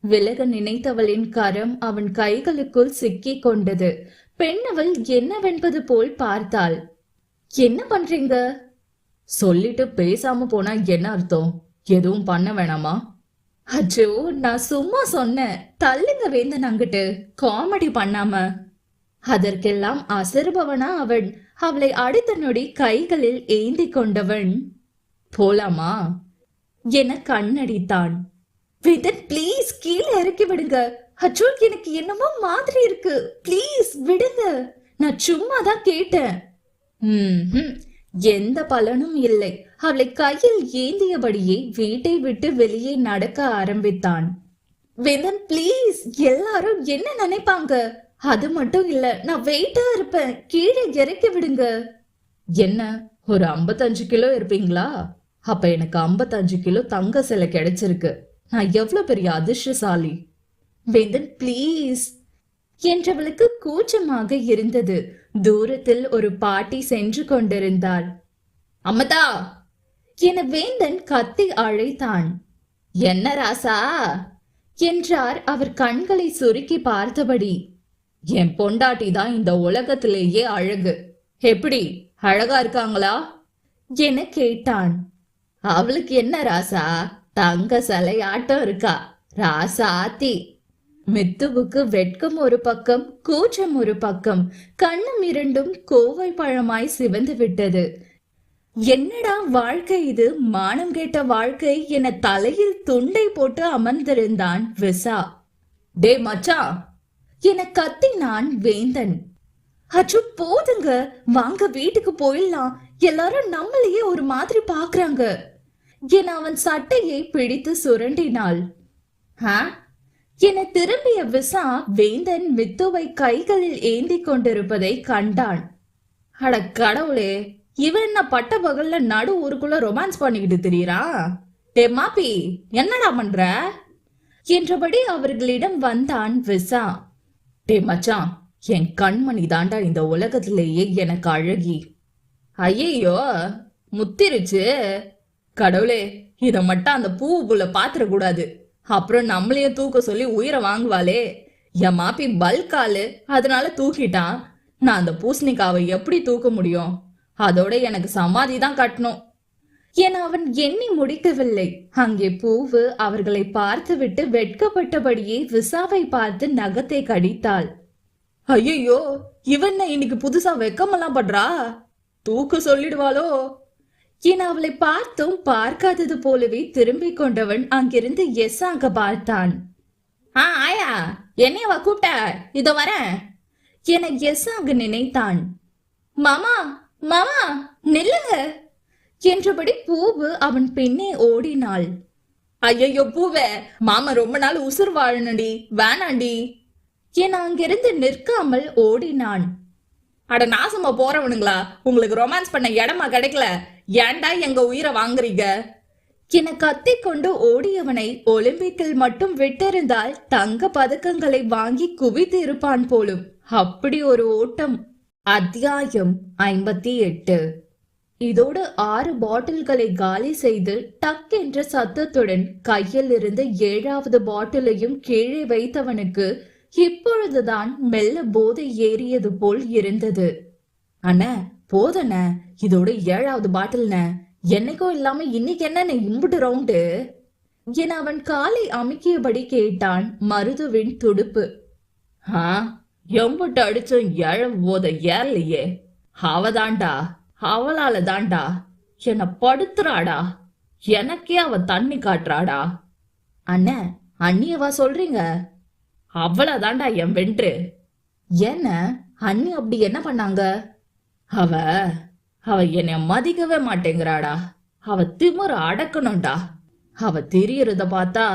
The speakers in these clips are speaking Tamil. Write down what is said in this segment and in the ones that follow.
விலக நினைத்தவளின் கரம் அவன் கைகளுக்குள் சிக்கிக் கொண்டது. பெண்ணவள் என்னவென்பது போல் பார்த்தாள். என்ன பண்றீங்க? சொல்லிட்டு பேசாம போனா என்ன அர்த்தம்? எதுவும் பண்ண வேணாமா? அச்சோ, நான் சும்மா சொன்னேன். தள்ளுங்க வேந்தன் அங்கிட்டு, காமெடி பண்ணாம. அதற்கெல்லாம் அசருபவனா அவன். அவளை அடுத்த நொடி கைகளில் ஏந்தி கொண்டவன், போலாமா என கண்ணடித்தான். வேந்தன், பிளீஸ் கீழே இறக்கி விடுங்க. அச்சோ, எனக்கு என்னமோ மாதிரி இருக்கு. பிளீஸ் விடுங்க. நான் சும்மா தான் கேட்டேன். எந்த பலனும் இல்லை. அவளை கையில் ஏந்தியபடியே வீட்டை விட்டு வெளியே நடக்க ஆரம்பித்தான். வேந்தன், பிளீஸ், எல்லாரும் என்ன நினைப்பாங்க? அது மட்டும் இல்ல, நான் வெயிட்டா இருப்பேன். கீழே இறக்கி விடுங்க. என்ன, ஒரு 55 கிலோ இருப்பீங்களா? அப்ப எனக்கு 55 கிலோ தங்க சிலை கிடைச்சிருக்கு. நான் எவ்வளவு பெரிய அதிர்ஷ்டசாலி. வேந்தன், பிளீஸ் என்றவளுக்கு கூச்சமாக இருந்தது. தூரத்தில் ஒரு பாட்டி சென்று கொண்டிருந்தாள். அம்மதா என வேந்தன் கத்தி அழைத்தான். என்ன ராசா என்றார் அவர் கண்களை சுருக்கி பார்த்தபடி. என் பொண்டாட்டி தான் இந்த உலகத்திலேயே அழகு. எப்படி, அழகா இருக்காங்களா என கேட்டான். அவளுக்கு என்ன ராசா, தங்க சிலையாட்டம் இருக்கா ராசாத்தி. மித்துவுக்கு வெட்கம் ஒரு பக்கம், கூச்சம் ஒரு பக்கம். கண்ணும் இரண்டும் கோவை பழமாய் சிவந்து விட்டது. என்னடா வாழ்க்கை இது, மானம் கேட்ட வாழ்க்கை என தலையில் துண்டை போட்டு அமர்ந்திருந்தான் விசா. டே மச்சான் என கத்தினான் வேந்தன். அச்சு, போதுங்க, வாங்க வீட்டுக்கு போயிடலாம். எல்லாரும் நம்மளையே ஒரு மாதிரி பாக்குறாங்க என அவன் சட்டையை பிடித்து சுரண்டினாள். என திரும்பிய விசா வேந்தன் மித்துவை கைகளில் ஏந்தி கொண்டிருப்பதை கண்டான். அட கடவுளே, இவன் என்ன பட்ட பகல்ல நடு ஊருக்குள்ள ரொமான்ஸ் பண்ணிக்கிட்டு திரியறா? டே மாப்பி, என்னடா பண்ற என்றபடி அவர்களிடம் வந்தான் விசா. டே மச்சான், என் கண்மணி தாண்டா இந்த உலகத்திலேயே எனக்கு அழகி. ஐயோ, முத்திருச்சு. கடவுளே, இத மட்டும் அந்த பூவுக்குள்ள பாத்திர கூடாது. அப்புறம் நம்மளையும் தூக்க சொல்லி உயிரை வாங்குவாளே. என் மாப்பி பல்காலு, அதனால தூக்கிட்டான். நான் அந்த பூசணிக்காவை எப்படி தூக்க முடியும்? அதோட எனக்கு சமாதி தான் கட்டணும் என அவன் எண்ணி முடிக்கவில்லை. அங்கே பூவு அவர்களை பார்த்துவிட்டு வெட்கப்பட்டபடியே விசாவை பார்த்து நகத்தை கடித்தாள். ஐயோ, இவன் இன்னைக்கு புதுசா வெக்கமெல்லாம் பண்றா, தூக்க சொல்லிடுவாளோ என அவளை பார்த்தும் பார்க்காதது போலவே திரும்பிக் கொண்டவன் அங்கிருந்து எஸ்ஸாங்க பார்த்தான். ஆயா, என்னையவா கூப்பிட்ட? இதோ வரேன் என எஸ்ஸாங்க நினைத்தான். மாமா மாமா நில்லுங்க என்றபடி பூவு அவன் பின்னே ஓடினாள். ஐயோ பூவே, மாமா ரொம்ப நாள் உசுர் வாழணுடி, வேணாண்டி என அங்கிருந்து நிற்காமல் ஓடினான். அட நாசமா போறவனுங்களா, உங்களுக்கு ரொமான்ஸ் பண்ண இடமா கிடைக்கல, ஏன்டா எங்க உயிரை வாங்குறீங்க என கத்திக்கொண்டு ஓடியவனை ஒலிம்பிக்கில் மட்டும் விட்டிருந்தால் தங்க பதக்கங்களை வாங்கி குவித்து இருப்பான் போலும். அப்படி ஒரு ஓட்டம். அத்தியாயம் 58. இதோடு 6 பாட்டில்களை காலி செய்து டக் என்ற சத்தத்துடன் கையில் இருந்த 7வது பாட்டிலையும் கீழே வைத்தவனுக்கு இப்பொழுதுதான் மெல்ல போதை ஏறியது போல் இருந்தது. அண்ணா போதண்ண, இதோட 7வது பாட்டில்ன. என்னைக்கும் இல்லாம இன்னைக்கு என்ன இம்புட்டு ரவுண்டு என அவன் காலை அமுக்கியபடி கேட்டான் மருதுவின் துடுப்பு. எம்புட்டு அடிச்சும் எழ போத ஏறலையே. அவதாண்டா, அவளால தாண்டா என்ன படுத்துறாடா. எனக்கே அவ தண்ணி காட்டுறாடா. அண்ணா, அண்ணியவா சொல்றீங்க? அவளதாண்டா என் வென்று. என்ன அண்ணி அப்படி என்ன பண்ணாங்க? அவ என்னை மதிக்கவே மாட்டேங்கிறாடா. அவ திமிர அடக்கணும்டா. அவ தெரியறத பார்த்தா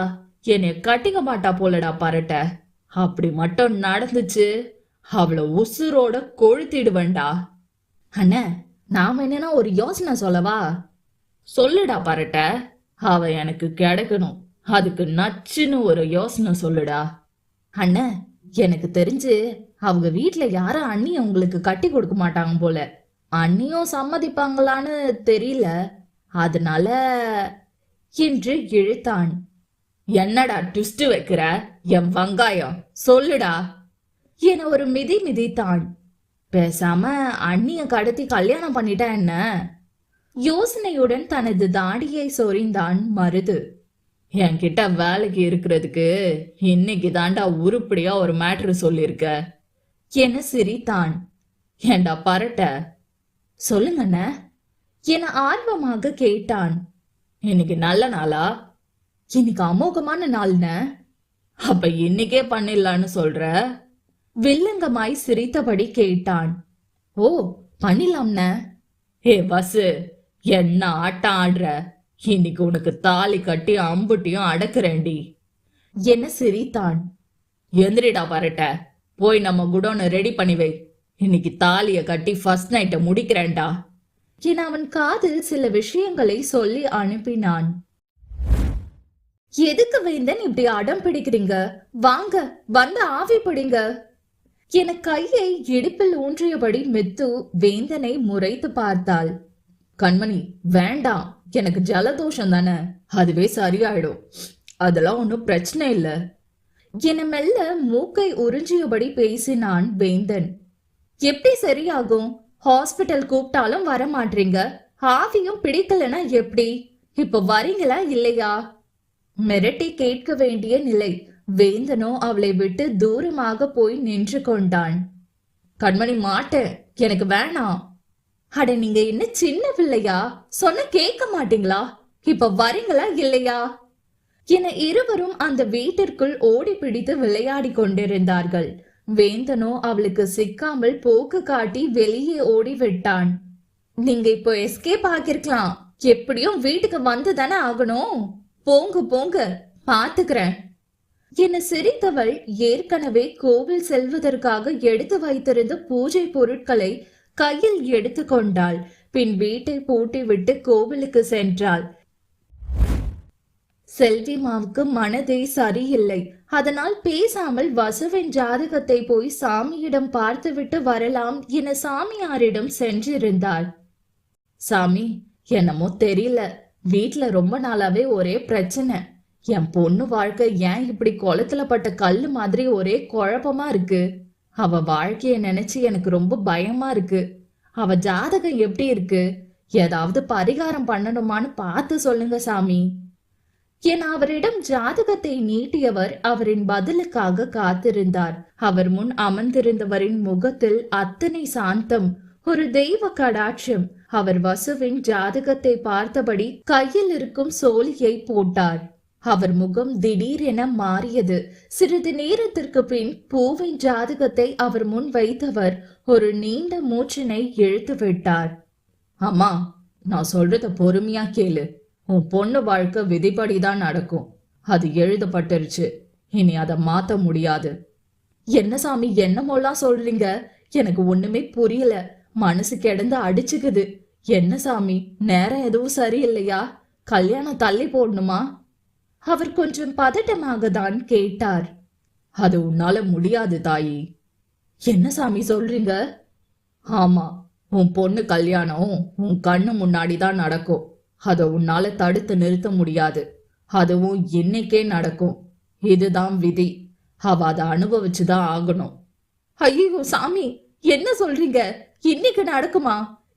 என்னை கட்டிக்க மாட்டா போலடா பரட்ட. அப்படி மட்டும் நடந்துச்சு, அவளை உசுரோட கொழுத்திடுவேண்டா. அண்ணா, நாம என்னன்னா ஒரு யோசனை சொல்லவா? சொல்லுடா பரட்ட. அவ எனக்கு கிடைக்கணும், அதுக்கு நச்சுன்னு ஒரு யோசனை சொல்லுடா. அண்ணா, எனக்கு தெரிஞ்சு அவங்க வீட்டுல யாரும் அண்ணிய உங்களுக்கு கட்டி கொடுக்க மாட்டாங்க போல. அண்ணியும் சம்மதிப்பாங்களான்னு தெரியல, அதனால என்று இழுத்தான். என்னடா ட்விஸ்ட் வைக்கிற? என் வெங்காயம் சொல்லுடா என ஒரு மிதி மிதித்தான். பேசாம அண்ணிய கடத்தி கல்யாணம் பண்ணிட்டா என்ன? யோசனையுடன் தனது தாடியை சொரிந்தான் மருது. என்கிட்ட வேலைக்கு இருக்கிறதுக்கு இன்னைக்கு தாண்டா உருப்படியா ஒரு மேட்ரு சொல்லிருக்க என சிரித்தான். ஏண்டா பரட்ட, சொல்லுங்கண்ண என ஆர்வமாக கேட்டான். இன்னைக்கு நல்ல நாளா? இன்னைக்கு அமோகமான நாள்ன. அப்ப இன்னைக்கே பண்ணிடலான்னு சொல்ற? வில்லங்கமாய் சிரித்தபடி கேட்டான். ஓ பண்ணிடலாம்ன. ஏ பசு, என்ன ஆட்டம் ஆடுற? இன்னைக்கு உனக்கு தாலி கட்டி அம்புட்டியும் அடக்குறேண்டி என்ன சிரித்தான். எந்திரிடா பரட்ட, போய் நம்ம குடோனை ரெடி பண்ணி வை. இன்னைக்கு தாலிய கட்டி ஃபர்ஸ்ட் நைட்ட முடிக்கிறேன்டா என அவன் காதில் சில விஷயங்களை சொல்லி அனுப்பினான். எதுக்கு வேந்தன் இப்படி அடம் பிடிக்கிறீங்க? வாங்க வந்து ஆவி பிடிங்க என கையை இடுப்பில் ஊன்றியபடி மித்து வேந்தனை முறைத்து பார்த்தாள். கண்மணி வேண்டாம், எனக்கு ஜலதோஷம் தானே, அதுவே சரியாயிடும், அதெல்லாம் ஒன்னும் பிரச்சனை இல்ல என மெல்ல மூக்கை உறிஞ்சியபடி பேசினான் வேந்தன். எப்படி சரியாகும்? ஹாஸ்பிட்டல் கூப்பிட்டாலும் வர மாட்டீங்க, ஆவியும் பிடிக்கலனா எப்படி? இப்ப வரீங்களா இல்லையா? மிரட்டி கேட்க வேண்டிய நிலை. வேந்தனோ அவளை விட்டு தூரமாக போய் நின்று கொண்டான். கண்மணி மாட்டேன், எனக்கு வேணாம். அட நீங்க என்ன சின்ன பிள்ளையா? சொன்ன கேட்க மாட்டீங்களா? இப்ப வரீங்களா இல்லையா என இருவரும் அந்த வீட்டிற்குள் ஓடி பிடித்து விளையாடி கொண்டிருந்தார்கள். வேந்தனோ அவளுக்கு சிக்காமல் போக்கு காட்டி வெளியே ஓடி விட்டான். நீங்க இப்போ எஸ்கேப் ஆகிருக்கலாம், எப்படியும் வீட்டுக்கு வந்து தானே ஆகணும். போங்க போங்க, பாத்துக்கிறேன் என சிரித்தவள் ஏற்கனவே கோவில் செல்வதற்காக எடுத்து வைத்திருந்த பூஜை பொருட்களை கையில் எடுத்து கொண்டாள். பின் வீட்டை பூட்டி விட்டு கோவிலுக்கு சென்றாள். செல்விமாவுக்கு மனதே சரியில்லை. அதனால் பேசாமல் வசுவின் ஜாதகத்தை போய் சாமியிடம் பார்த்துவிட்டு வரலாம் என சாமியாரிடம் சென்றிருந்தாள். சாமி, என்னமோ தெரியல, வீட்டுல ரொம்ப நாளாவே ஒரே பிரச்சனை. என் பொண்ணு வாழ்க்கை ஏன் இப்படி குளத்துல பட்ட கல்லு மாதிரி ஒரே குழப்பமா இருக்கு. அவ வாழ்க்கைய நினைச்சு எனக்கு ரொம்ப பயமா இருக்கு. அவ ஜாதகம் எப்படி இருக்கு? ஏதாவது பரிகாரம் பண்ணணுமான்னு பார்த்து சொல்லுங்க சாமி என அவரிடம் ஜாதகத்தை நீட்டியவர் அவரின் பதிலுக்காக காத்திருந்தார். அவர் முன் அமர்ந்திருந்தவரின் முகத்தில் அத்தனை சாந்தம், ஒரு தெய்வ கடாட்சம். அவர் வசுவின் ஜாதகத்தை பார்த்தபடி கையில் இருக்கும் சோழியை போட்டார். அவர் முகம் திடீரென மாறியது. சிறிது நேரத்திற்கு பின் பூவின் ஜாதகத்தை அவர் முன் வைத்தவர் ஒரு நீண்ட மூச்சினை இழுத்து விட்டார். அம்மா, நான் சொல்றத பொறுமையா கேளு. உன் பொண்ணு வாழ்க்கை விதிப்படிதான் நடக்கும். அது எழுதப்பட்டுருச்சு, இனி அதை மாத்த முடியாது. என்ன சாமி என்னமோலாம் சொல்றீங்க? எனக்கு ஒண்ணுமே புரியல. மனசு கிடந்து அடிச்சுக்குது. என்ன சாமி, நேரம் எதுவும் சரியில்லையா? கல்யாணம் தள்ளி போடணுமா? அவர் கொஞ்சம் பதட்டமாக தான் கேட்டார். அது உன்னால முடியாது தாயி. என்ன சாமி சொல்றீங்க? ஆமா, உன் பொண்ணு கல்யாணம் உன் கண்ணு முன்னாடிதான் நடக்கும். அதை உன்னால தடுத்து நிறுத்த முடியாது. அதுவும் இன்னைக்கே நடக்கும். இதுதான் விதி. அவ அதை அனுபவிச்சுதான் ஆகணும். ஐயோ சாமி, என்ன சொல்றீங்க? இன்னைக்கு நடக்குமா?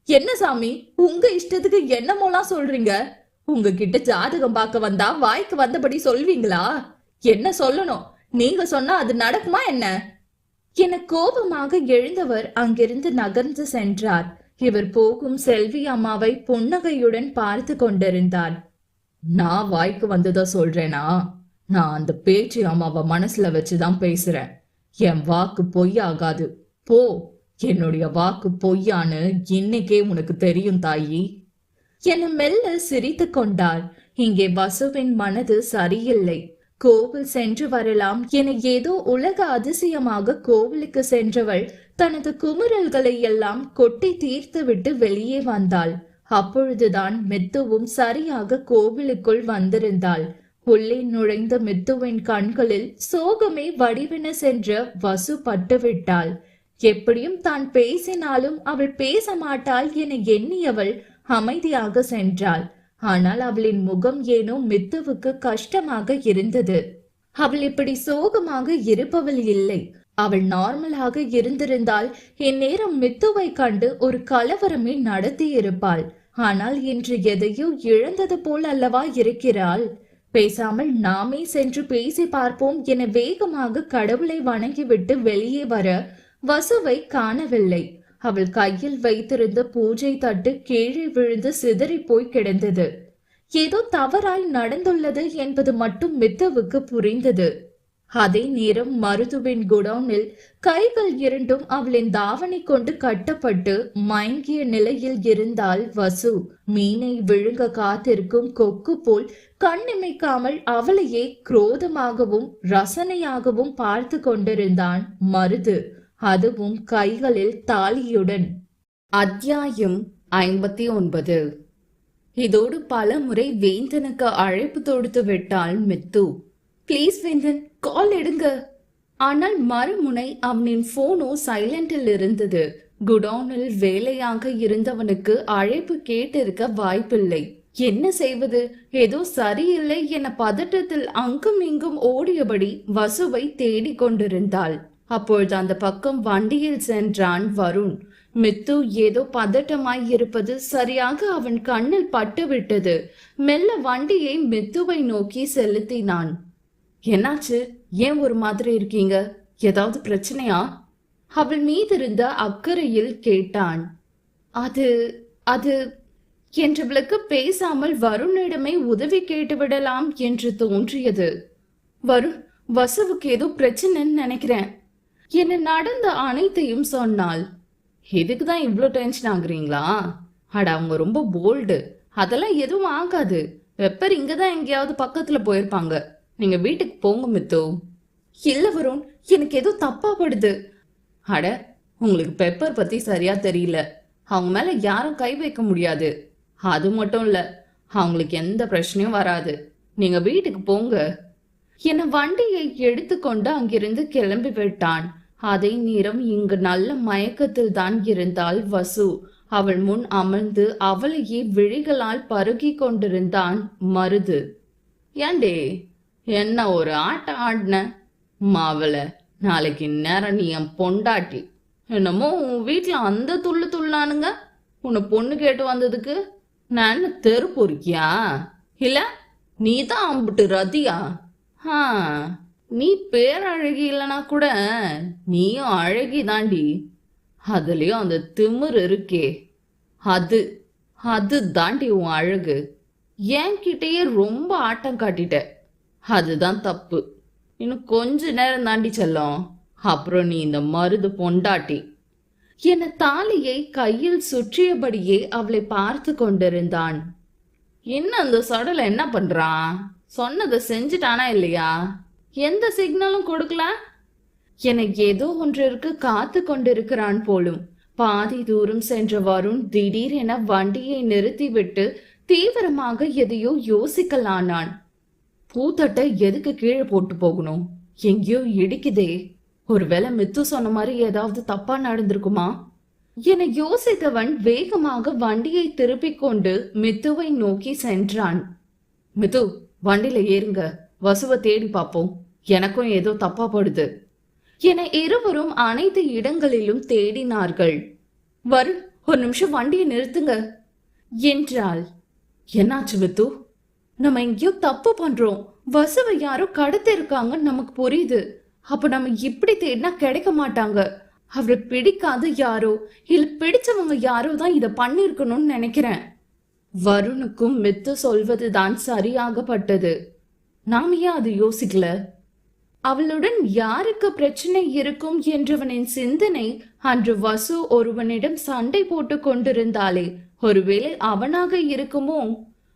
என்ன சாமி, உங்க இஷ்டத்துக்கு என்னமோலாம் சொல்றீங்க? உங்ககிட்ட ஜாதகம் பார்க்க வந்தா வாய்க்கு வந்தபடி சொல்வீங்களா? என்ன சொல்லணும்? நீங்க சொன்னா அது நடக்குமா என்ன என கோபமாக எழுந்தவர் அங்கிருந்து நகர்ந்து சென்றார். இவர் போகும் செல்வி அம்மாவை புன்னகையுடன் பார்த்து கொண்டிருந்தார். நான் வாய்க்கு வந்ததா சொல்றேனா? நான் அந்த பேச்சு அம்மாவை மனசுல வச்சுதான் பேசுறேன். என் வாக்கு பொய்யாகாது. போ, என்னுடைய வாக்கு பொய்யான்னு இன்னைக்கே உனக்கு தெரியும் தாயி என மெல்ல சிரித்து கொண்டார். இங்கே வசுவின் மனது சரியில்லை. கோவில் சென்று வரலாம் என ஏதோ உலக அதிசயமாக கோவிலுக்கு சென்றவள் தனது குமுறல்களை எல்லாம் கொட்டி தீர்த்து விட்டு வெளியே வந்தாள். அப்பொழுதுதான் மித்துவும் சரியாக கோவிலுக்குள் வந்திருந்தாள். உள்ளே நுழைந்த மித்துவின் கண்களில் சோகமே வடிவென சென்ற வசு பட்டுவிட்டாள். எப்படியும் தான் பேசினாலும் அவள் பேச மாட்டாள் என எண்ணியவள் அமைதியாக சென்றாள். ஆனால் அவளின் முகம் ஏனோ மித்துவுக்கு கஷ்டமாக இருந்தது. அவள் இப்படி சோகமாக இருப்பவள் இல்லை. அவள் நார்மலாக இருந்திருந்தால் இந்நேரம் மித்துவை கண்டு ஒரு கலவரமே நடத்தி இருப்பாள். ஆனால் இன்று எதையோ இழந்தது போல் அல்லவா இருக்கிறாள். பேசாமல் நாமே சென்று பேசி பார்ப்போம் என வேகமாக கடவுளை வணங்கிவிட்டு வெளியே வர வசுவை காணவில்லை. அவள் கையில் வைத்திருந்த பூஜை தட்டு கீழே விழுந்து சிதறி போய் கிடந்தது. ஏதோ தவறாய் நடந்துள்ளது என்பது மட்டும் மித்துவுக்கு புரிந்தது. அதே நேரம் மருதுவின் குடவுனில் கைகள் இரண்டும் அவளின் தாவணி கொண்டு கட்டப்பட்டு மயங்கிய நிலையில் இருந்தால் வசு. மீனை விழுங்க காத்திருக்கும் கொக்கு போல் கண்ணிமைக்காமல் அவளையே குரோதமாகவும் ரசனையாகவும் பார்த்து கொண்டிருந்தான் மருது, அதுவும் கைகளில் தாலியுடன். அத்தியாயம் 59. இதோடு பல முறை வேந்தனுக்கு அழைப்பு தொடுத்து விட்டாள் மித்து. பிளீஸ் வேந்தன், கால் எடுங்க. ஆனால் மறுமுனை அவனின் போனோ சைலண்டில் இருந்தது. குடவுனில் வேலையாக இருந்தவனுக்கு அழைப்பு கேட்டிருக்க வாய்ப்பில்லை. என்ன செய்வது? ஏதோ சரியில்லை என பதட்டத்தில் அங்கும் இங்கும் ஓடியபடி வசுவை தேடிக் கொண்டிருந்தாள். அப்பொழுது அந்த பக்கம் வண்டியில் சென்றான் வருண். மித்து ஏதோ பதட்டமாய் இருப்பது சரியாக அவன் கண்ணில் பட்டுவிட்டது. மெல்ல வண்டியை மித்துவை நோக்கி செலுத்தினான். என்னாச்சு? ஏன் ஒரு மாதிரி இருக்கீங்க? ஏதாவது பிரச்சனையா? அவள் மீதிருந்த அக்கறையில் கேட்டான். அது அது என்றவளுக்கு பேசாமல் வருணிடமே உதவி கேட்டுவிடலாம் என்று தோன்றியது. வருண், வசுவுக்கு ஏதோ பிரச்சனைன்னு நினைக்கிறேன் என்ன நடந்த அனைத்தையும் சொன்னாள். எதுக்குதான் இவ்வளோ டென்ஷன் ஆகுறீங்களா? அட, அவங்க ரொம்ப போல்டு. அதெல்லாம் எதுவும் ஆகாது. வெப்பர் இங்கதான் எங்கேயாவது பக்கத்துல போயிருப்பாங்க. நீங்க வீட்டுக்கு போங்க மித்து. இல்ல வருண், எனக்கு ஏதோ தப்பா படுது. அட, உங்களுக்கு பெப்பர் பத்தி சரியா தெரியல. அவங்க மேல யாரும் கை வைக்க முடியாது. அது மட்டும் இல்ல, அவங்களுக்கு எந்த பிரச்சனையும் வராது. நீங்க வீட்டுக்கு போங்க என வண்டியை எடுத்துக்கொண்டு அங்கிருந்து கிளம்பி விட்டான். அதே நேரம் இங்கு நல்ல மயக்கத்தில் தான் இருந்தாள் வசு. அவள் முன் அமர்ந்து அவளையே விழிகளால் பருகி கொண்டிருந்தான் மருது. ஏண்டே, என்ன ஒரு ஆட்டம் ஆடின மாவள? நாளைக்கு நேரம் நீ என் பொண்டாட்டி. என்னமோ உன் வீட்டுல அந்த துள்ளு துள்ளானுங்க. உன்னை பொண்ணு கேட்டு வந்ததுக்கு நான் தெரு பொறுக்கியா? இல்ல நீ தான் அம்பிட்டு ரதியா? நீ பேரழகி இல்லைனா கூட நீயும் அழகி தாண்டி. அதுலயும் அந்த திமிர் இருக்கே, அது அது தாண்டி உன் அழகு. என்கிட்டயே ரொம்ப ஆட்டம் காட்டிட்ட. அதுதான் தப்பு. இன்னும் கொஞ்ச நேரம் தாண்டி செல்லும், அப்புறம் நீ இந்த மருது பொண்டாட்டி என தாலியை கையில் சுற்றியபடியே அவளை பார்த்து கொண்டிருந்தான். இன்னும் அந்த சடலை என்ன பண்றான்? சொன்னதை செஞ்சுட்டானா இல்லையா? எந்த சிக்னலும் கொடுக்கல. எனக்கு ஏதோ ஒன்றிற்கு காத்து கொண்டிருக்கிறான் போலும். பாதி தூரம் சென்ற வருண் திடீரென வண்டியை நிறுத்திவிட்டு தீவிரமாக எதையோ யோசிக்கலானான். பூத்தட்டை எதுக்கு கீழே போட்டு போகணும்? எங்கேயோ இடிக்குதே. ஒருவேளை மித்து சொன்ன மாதிரி ஏதாவது தப்பா நடந்திருக்குமா என யோசித்தவன் வேகமாக வண்டியை திருப்பிக் கொண்டு மித்துவை நோக்கி சென்றான். மித்து, வண்டியில ஏறுங்க, வசுவை தேடி பார்ப்போம். எனக்கும் ஏதோ தப்பா படுது என இருவரும் அனைத்து இடங்களிலும் தேடினார்கள். வருண், ஒரு நிமிஷம் வண்டியை நிறுத்துங்க என்றாள். என்னாச்சு மித்து? நம்ம எங்கேயோ தப்பு பண்றோம். வசுவை யாரோ கடத்திருக்காங்கன்னு நமக்கு புரியுது. அப்ப நம்ம இப்படி தேடினா கிடைக்க மாட்டாங்க. அவரை பிடிக்காத யாரோ இல்ல பிடிச்சவங்க யாரோ தான் இதை பண்ணிருக்கணும்னு நினைக்கிறேன். வருணுக்கும் மித்து சொல்வதுதான் சரியாகப்பட்டது. நாம ஏன் அது யோசிக்கல? அவளுடன் யாருக்கு பிரச்சனை இருக்கும் என்றவனின் சிந்தனை அன்று வசு ஒருவனிடம் சண்டை போட்டு கொண்டிருந்தாளே, ஒருவேளை அவனாக இருக்குமோ?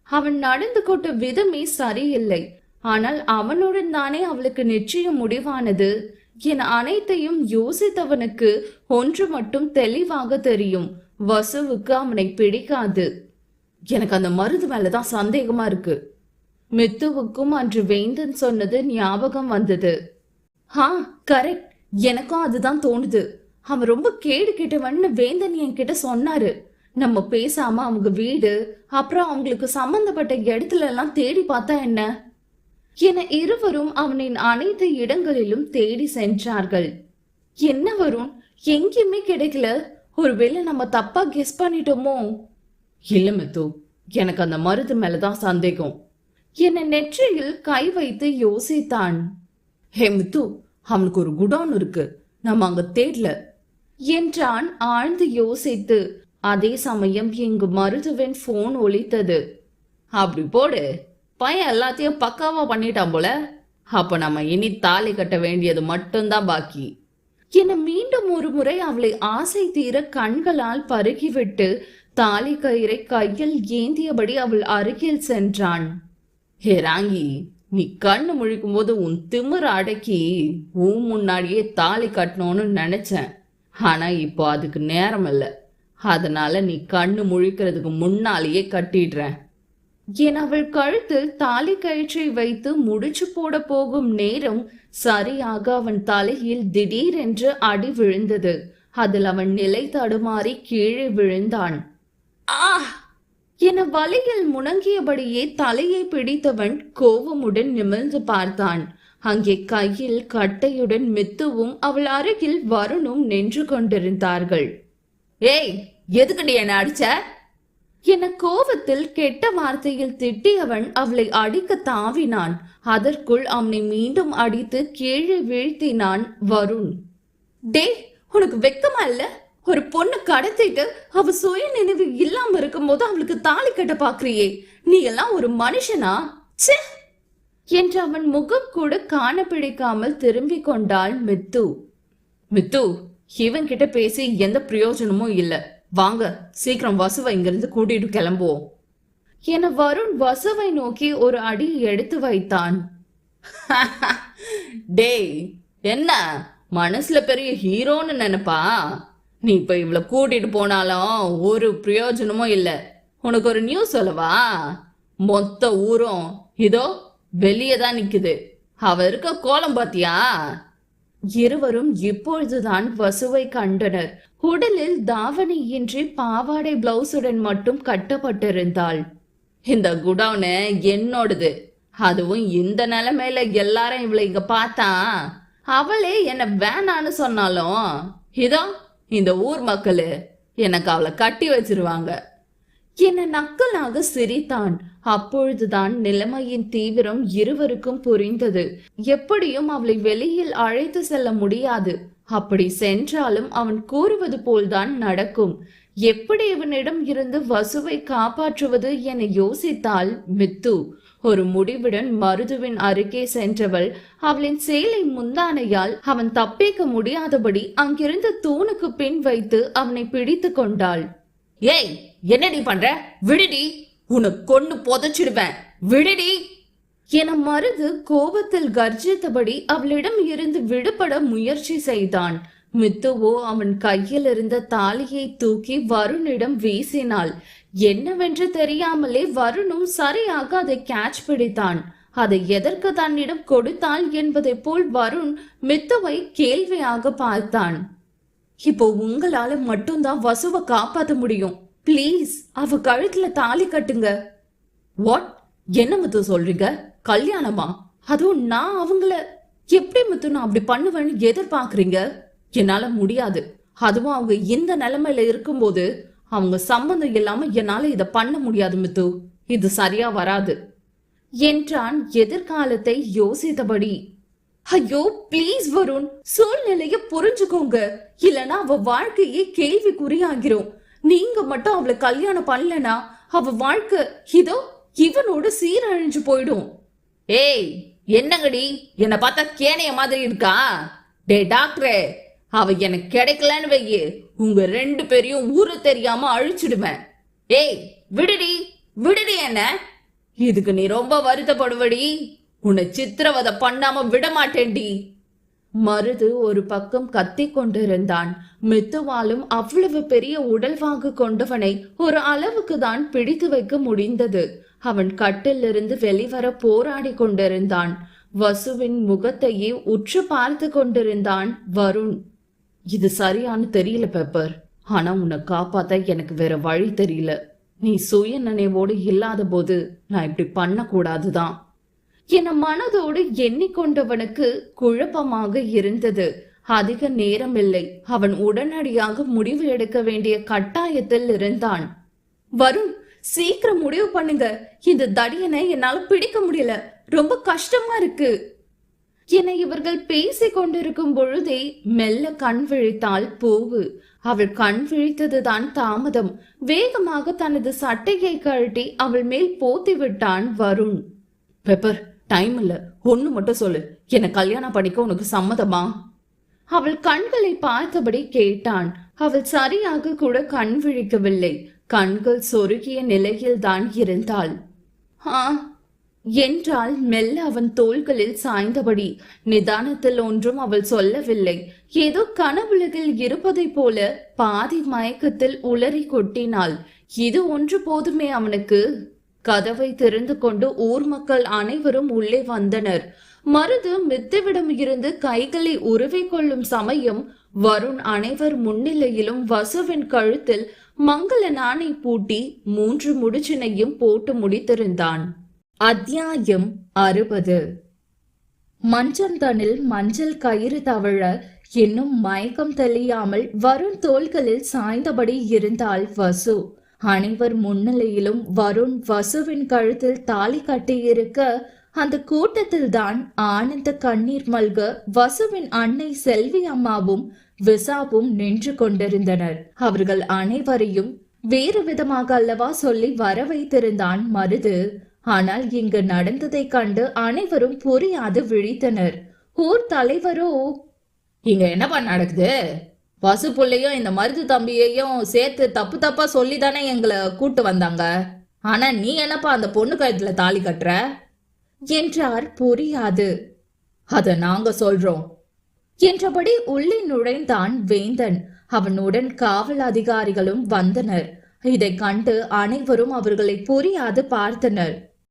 அவன் நடந்து கொண்ட விதமே சரியில்லை. ஆனால் அவனுடன் தானே அவளுக்கு நிச்சயம் முடிவானது என அனைத்தையும் யோசித்தவனுக்கு ஒன்று மட்டும் தெளிவாக தெரியும். வசுவுக்கு அவனை பிடிக்காது. எனக்கு அந்த மருது மேலதான் சந்தேகமா இருக்கு. மித்துவுக்கும் அன்று வேந்தன் சொன்னது ஞாபகம் வந்தது. கரெக்ட், எனக்கும் அதுதான் தோணுது. அவன் ரொம்ப கேடு கேட்டவன்னு வேந்தன் என்கிட்ட சொன்னாரு. நம்ம பேசாம அவங்க வீடு அப்புறம் அவங்களுக்கு சம்பந்தப்பட்ட இடத்துல எல்லாம் தேடி பார்த்தா என்ன என இருவரும் அவனின் அனைத்து இடங்களிலும் தேடி சென்றார்கள். என்ன வருண், எங்கேயுமே கிடைக்கல. ஒருவேளை நம்ம தப்பா கெஸ் பண்ணிட்டோமோ? இல்ல மித்து, எனக்கு அந்த மருது மேலதான் சந்தேகம் என நெற்றியில் கை வைத்து யோசித்தான். ஹே மித்து, அவனுக்கு ஒரு குடோன் இருக்கு, நம்ம அங்க தேடல என்றான் ஆழ்ந்து யோசித்து. அதே சமயம் இங்கு மருதுவின் போன் ஒலித்தது. அப்படி போடு, பையன் எல்லாத்தையும் பக்காவா பண்ணிட்டான் போல. அப்ப நம்ம இனி தாலி கட்ட வேண்டியது மட்டும்தான் பாக்கி என மீண்டும் ஒரு முறை அவளை ஆசை தீர கண்களால் பருகிவிட்டு தாலி கயிறை கையில் ஏந்தியபடி அவள் அருகில் சென்றான். ஹே ராங்கி, நீ கண்ணு முழிக்கும் போது உன் திமிர அடக்கி உன் முன்னாடியே தாலி கட்டணும்னு நினைச்சேன். ஆனா இப்போ அதுக்கு நேரம் இல்லை. அதனால நீ கண்ணு முழிக்கிறதுக்கு முன்னாலேயே கட்டிடுறேன் என அவள் கழுத்தில் தாலி கயிற்றை வைத்து முடிச்சு போட போகும் நேரம் சரியாக அவன் தலையில் திடீரென்று அடி விழுந்தது. அதில் அவன் நிலை தடுமாறி கீழே விழுந்தான். ஆ என வலியில் முணங்கியபடியே தலையை பிடித்தவன் கோபமுடன் நிமிர்ந்து பார்த்தான். அங்கே கையில் கட்டையுடன் மித்துவும் அவள் அருகில் வருணும் நின்று கொண்டிருந்தார்கள். ஏய், எதுக்குடி என்ன அடிச்ச என கோபத்தில் கெட்ட வார்த்தையில் திட்டியவன் அவளை அடிக்க தாவினான். அதற்குள் அவனை மீண்டும் அடித்து கீழே வீழ்த்தினான் வருண். டே, உனக்கு வெக்கமா இல்ல? ஒரு பொண்ணு கடத்திட்டு அவ சுய நினைவு இல்லாம இருக்கும் போது அவளுக்கு தாலி கட்ட பாக்குறியே, நீ எல்லாம் ஒரு மனுஷனா? ச்சே என்று அவன் முகம் கூட காண பிடிக்காமல் திரும்பி கொண்டாள் மித்து. மித்து, இவன் கிட்ட பேசி எந்த பிரயோஜனமும் இல்ல. வாங்க, சீக்கிரம் வசுவை இங்கிருந்து கூட்டிட்டு கிளம்புவோம் என வருண் வசுவை நோக்கி ஒரு அடி எடுத்து வைத்தான். டேய், என்ன மனசுல பெரிய ஹீரோன்னு நினைப்பா? நீ இப்ப இவ்வளவு கூட்டிட்டு போனாலும் ஒரு பிரயோஜனமும் இல்ல. உனக்கு ஒரு நியூஸ் சொல்லவா? மொத்த ஊரும் இதோ வெளியே தான் நிக்குது. அவ இருக்க கோலம் பாத்தியா? இருவரும் இப்பொழுதுதான் வசுவை கண்டனர். உடலில் தாவணியின்றி பாவாடை பிளவுஸுடன் மட்டும் கட்டப்பட்டிருந்தாள். இந்த குடவுனு என்னோடது. அதுவும் இந்த நிலைமையில எல்லாரும் இவளை இங்க பார்த்தா அவளே என்ன வேணான்னு சொன்னாலும் இதோ இந்த ஊர் மக்களு எனக்கு அவளை கட்டி வச்சிருவாங்க என நக்கலாக சிரித்தான். அப்பொழுதுதான் நிலைமையின் தீவிரம் இருவருக்கும் புரிந்தது. எப்படியும் அவளை வெளியில் அழைத்து செல்ல முடியாது. அப்படி சென்றாலும் அவன் கூறுவது போல்தான் நடக்கும். எப்படி இவனிடம் இருந்து வசுவை காப்பாற்றுவது என யோசித்தாள் மித்து. ஒரு முடிவுடன் மருதுவின் அருகே சென்றவள் அவளின் சேலை முந்தானையால் அவன் தப்பிக்க முடியாதபடி அங்கிருந்த தூணுக்கு பின் வைத்து அவனை பிடித்து கொண்டாள். ஏய், என்னடி பண்ற? விடுடி, உனக்கு கொன்னு புதைச்சிடுவேன், விடுடி என மருது கோபத்தில் கர்ஜித்தபடி அவளிடம் இருந்து விடுபட முயற்சி செய்தான். மித்துவோ அவன் கையில் இருந்த தாலியை தூக்கி வருணிடம் வீசினாள். என்னவென்று தெரியாமலே வருணும் சரியாக அதை கேட்ச் பிடித்தான். அதை எதற்கு தன்னிடம் கொடுத்தாள் என்பதை போல் வருண் மித்துவை கேள்வியாக பார்த்தான். இப்போ உங்களால மட்டும்தான் வசுவை காப்பாற்ற முடியும். பிளீஸ், அவ கழுத்துல தாலி கட்டுங்க. வாட்? என்ன முத்து சொல்றீங்க? கல்யாணமா? அதுவும் நான் அவங்கள எப்படி முத்து நான் அப்படி பண்ணுவேன்னு எதிர்பார்க்கறீங்க? என்னால முடியாது. அதுவும் அவங்க இந்த நிலைமையில இருக்கும்போது அவங்க சம்பந்தம் இல்லாம என்னால இத பண்ண முடியாது மித்து. இது சரியா வராது என்றான் எதிர்காலத்தை யோசித்தபடி. ஐயோ பிளீஸ் வருண், சூழ்நிலைய புரிஞ்சுக்கோங்க. இல்லனா அவ வாழ்க்கையே கேள்விக்குறியாகிறோம். நீங்க மட்டும் அவளை கல்யாணம் பண்ணலனா அவ வாழ்க்கை இதோ இவனோட சீரழிஞ்சு போயிடும். ஏய், என்னங்கடி என்ன பார்த்தா கேனைய மாதிரி இருக்கா? டே டாக்டரே, அவ எனக்கு கிடைக்கலன்னு வையே, உங்க 2 பேரையும் ஊரு தெரியாம அழிச்சிடுவேன். ஏய், விடுடி விடுடி, என்ன இதுக்கு நீ ரொம்ப வருத்தப்படுவடி. உன்னை சித்திரவதை பண்ணாம விட மாட்டேன்டி. மருது ஒரு பக்கம் கத்தி கொண்டிருந்தான். மித்துவாலும் அவ்வளவு பெரிய உடல்வாகு கொண்டவனை ஒரு அளவுக்கு தான் பிடித்து வைக்க முடிந்தது. அவன் கட்டிலிருந்து வெளிவர போராடி கொண்டிருந்தான். வசுவின் முகத்தையே உற்று பார்த்து கொண்டிருந்தான் வருண். இது சரியானு தெரியல பெப்பர். ஆனா உன்னை காப்பாத்த எனக்கு வேற வழி தெரியல. நீ சுய நினைவோடு இல்லாத போது நான் இப்படி பண்ணக்கூடாதுதான் என மனதோடு எண்ணிக்கொண்டவனுக்கு குழப்பமாக இருந்தது. அதிக நேரமில்லை. அவன் உடனடியாக முடிவு எடுக்க வேண்டிய கட்டாயத்தில் இருந்தான். வருண், சீக்கிரம் முடிவு பண்ணுங்க. இந்த தடியனை என்னால பிடிக்க முடியல. ரொம்ப கஷ்டமா இருக்கு என இவர்கள் பேசிக் கொண்டிருக்கும் பொழுதே மெல்ல கண் விழித்தாள் பூவு. அவள் கண் விழித்ததுதான் தாமதம். வேகமாக தனது சட்டையை கழட்டி அவள் மேல் போத்தி விட்டான் வருண். பெப்பர், டைம் இல்ல, ஒண்ணு மட்டும் சொல்லு. என்ன கல்யாணம் பண்ணிக்க உனக்கு சம்மதமா? அவள் கண்களை பார்த்தபடி கேட்டான். அவள் சரியாக கூட கண் விழிக்கவில்லை. கண்கள் சொருகிய நிலையில்தான் இருந்தாள். என்றால் மெல்ல அவன் தோள்களில் சாய்ந்தபடி. நிதானத்தில் ஒன்றும் அவள் சொல்லவில்லை. ஏதோ கனவுலகில் இருப்பதை போல பாதி மயக்கத்தில் உளறி கொட்டினாள். இது ஒன்று போதுமே அவனுக்கு. கதவை திறந்து கொண்டு ஊர் மக்கள் அனைவரும் உள்ளே வந்தனர். மருது மித்துவிடம் இருந்து கைகளை உருவி கொள்ளும் சமயம் வருண் அனைவர் முன்னிலையிலும் வசுவின் கழுத்தில் மங்கள நாணை பூட்டி 3 முடிச்சினையும் போட்டு முடித்திருந்தான். அத்தியாயம் 60. மஞ்சந்தனில் மஞ்சள் கயிறு தவழ இன்னும் மயக்கம் தெளியாமல் வருண் தோள்களில் சாய்ந்தபடி இருந்தாள் வசு. அனைவர் முன்னிலையிலும் வருண் வசுவின் கழுத்தில் தாலி கட்டியிருக்க அந்த கூட்டத்தில் தான் ஆனந்த கண்ணீர் மல்க வசுவின் அன்னை செல்வி அம்மாவும் விசாவும் நின்று கொண்டிருந்தனர். அவர்கள் அனைவரையும் வேறு விதமாக அல்லவா சொல்லி வர வைத்திருந்தான் மருது. ஆனால் இங்கு நடந்ததை கண்டு அனைவரும் புரியாது விழித்தனர். ஊர் தலைவரோ, இங்க என்னப்பா நடக்குது? வசு புள்ளையும் இந்த மருது தம்பியையும் சேர்த்து தப்பு தப்பா சொல்லிதானே எங்களை கூட்டு வந்தாங்க. ஆனா நீ என்னப்பா அந்த பொண்ணு கழுத்துல தாலி கட்டுற என்றார். புரியாது. அத நாங்க சொல்றோம் என்றபடி உள்ளே நுழைந்தான் வேந்தன். அவனுடன் காவல் அதிகாரிகளும் வந்தனர். இதை கண்டு அனைவரும் அவர்களை புரியாது பார்த்தனர்.